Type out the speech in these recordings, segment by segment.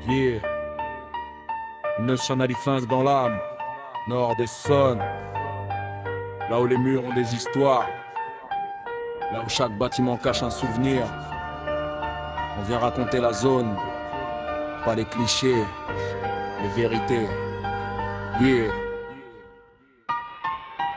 Yeah. National Defense dans l'âme, nord des Sons. Là où les murs ont des histoires, là où chaque bâtiment cache un souvenir. On vient raconter la zone, pas les clichés, les vérités. Yeah.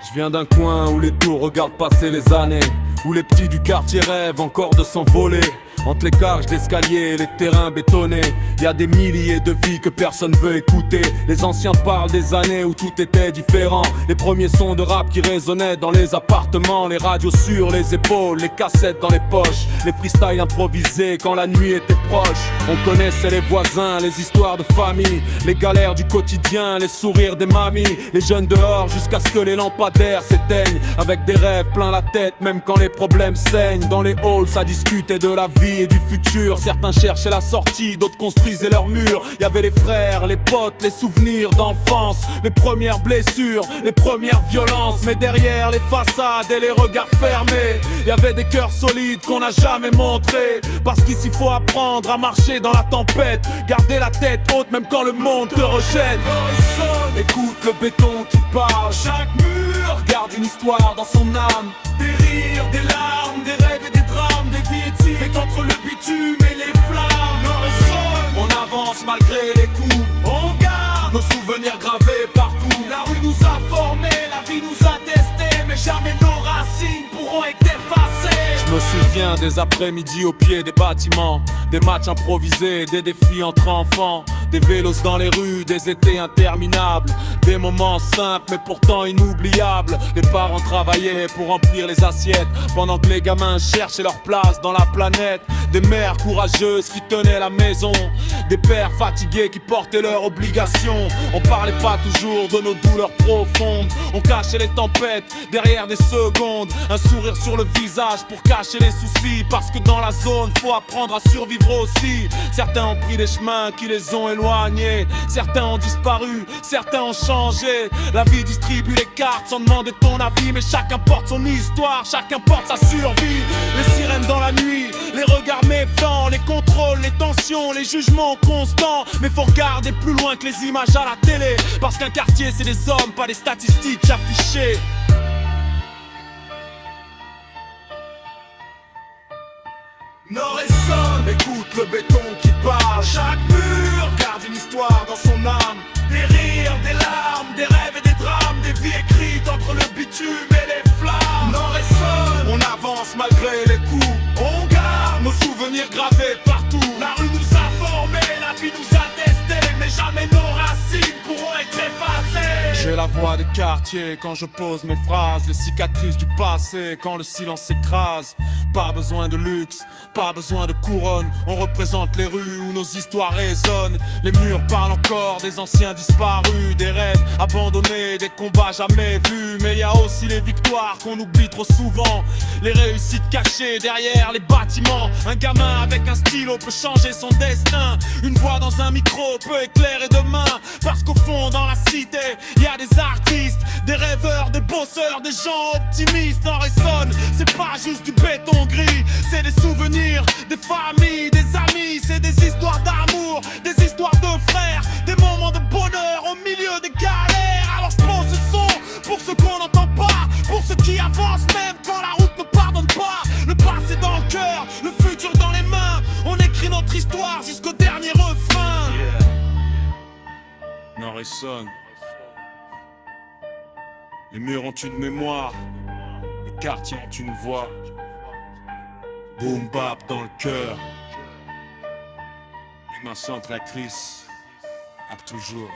Je viens d'un coin où les tours regardent passer les années, où les petits du quartier rêvent encore de s'envoler. Entre les cages d'escalier et les terrains bétonnés, y a des milliers de vies que personne veut écouter. Les anciens parlent des années où tout était différent. Les premiers sons de rap qui résonnaient dans les appartements, les radios sur les épaules, les cassettes dans les poches, les freestyles improvisés quand la nuit était proche. On connaissait les voisins, les histoires de famille, les galères du quotidien, les sourires des mamies. Les jeunes dehors jusqu'à ce que les lampadaires s'éteignent, avec des rêves plein la tête même quand les problèmes saignent. Dans les halls ça discutait de la vie et du futur. Certains cherchaient la sortie, d'autres construisaient leurs murs. Y avait les frères, les potes, les souvenirs d'enfance, les premières blessures, les premières violences. Mais derrière les façades et les regards fermés, y avait des cœurs solides qu'on n'a jamais montrés. Parce qu'ici faut apprendre à marcher dans la tempête, garder la tête haute même quand le monde te rejette. Écoute le béton qui parle, chaque mur garde une histoire dans son âme. Des rires, des larmes, des rêves et des drames, des vies étirées contre le bitume et les flammes. Nord et sol, on avance malgré les coups, on garde nos souvenirs gravés partout. La rue nous a formés, la vie nous a testés, mais jamais nos racines pourront être effacées. Je me souviens des après-midi au pied des bâtiments, des matchs improvisés, des défis entre enfants, des vélos dans les rues, des étés interminables, des moments simples mais pourtant inoubliables. Les parents travaillaient pour remplir les assiettes, pendant que les gamins cherchaient leur place dans la planète. Des mères courageuses qui tenaient la maison, des pères fatigués qui portaient leurs obligations. On parlait pas toujours de nos douleurs profondes, on cachait les tempêtes derrière des secondes. Un sourire sur le visage pour cacher les soucis, parce que dans la zone faut apprendre à survivre aussi. Certains ont pris des chemins qui les ont éloignés, certains ont disparu, certains ont changé. La vie distribue les cartes sans demander ton avis, mais chacun porte son histoire, chacun porte sa survie. Les sirènes dans la nuit, les regards méfiants, les contrôles, les tensions, les jugements constants. Mais faut regarder plus loin que les images à la télé, parce qu'un quartier c'est des hommes, pas des statistiques affichées. Nord et sol, écoute le béton qui parle. Chaque mur garde une histoire dans son âme. Des rires, des larmes, des rêves et des drames, des vies écrites entre le bitume et les flammes. Nord et sol, on avance malgré les coups, on garde nos souvenirs gravés partout. La rue nous a formés, la vie nous a testés, mais jamais nos racines pourront être effacées. J'ai la voix des quartiers quand je pose mes phrases, les cicatrices du passé quand le silence s'écrase. Pas besoin de luxe, pas besoin de couronne, on représente les rues où nos histoires résonnent. Les murs parlent encore des anciens disparus, des rêves abandonnés, des combats jamais vus. Mais y a aussi les victoires qu'on oublie trop souvent, les réussites cachées derrière les bâtiments. Un gamin avec un stylo peut changer son destin, une voix dans un micro peut éclairer demain. Parce qu'au fond dans la cité, y a des artistes, des rêveurs, des bosseurs, des gens optimistes. Nord et Son, c'est pas juste du béton gris, c'est des souvenirs, des familles, des amis, c'est des histoires d'amour, des histoires de frères, des moments de bonheur au milieu des galères. Alors je pose ce son pour ceux qu'on n'entend pas, pour ceux qui avancent même quand la route ne pardonne pas. Le passé dans le cœur, le futur dans les mains, on écrit notre histoire jusqu'au dernier refrain. Yeah. Nord et Son, les murs ont une mémoire, les quartiers ont une voix. Boom bap dans le cœur, une main centratrice, a toujours.